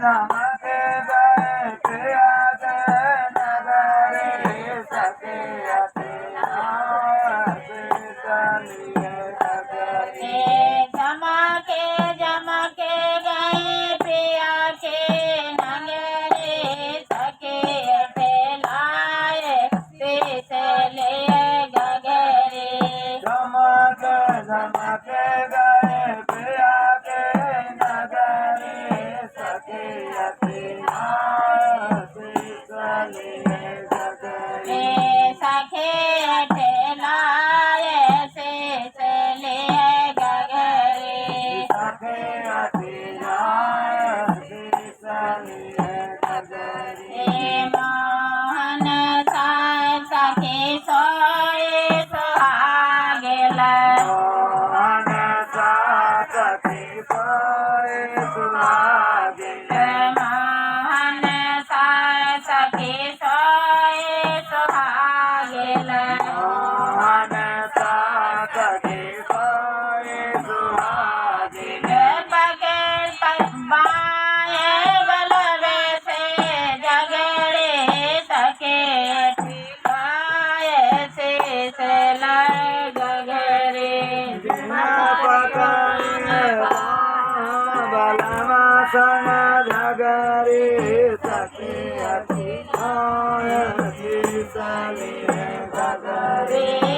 झमके गए पिया के नगरी सखी चलिए नगरी झमके झमके गए पिया के नगरी सखी लाए पिसले गगरी झमके झमके गए पिया के नगरी सखी चलिए नगरी सखे लाए पिसले गगरी सखी चलिए नगरी मोहन साय सखी सोए सुहागिल मोहन सखी सोए सुहागिन मोहन साय सखी सोए सुहागिल मोहन सखी सोए सुहागिन बगैर बाए बलवे से जगड़े सके गाए से गगरे बिना पकाए बलमा संग झगरी सखी चलिए गगरी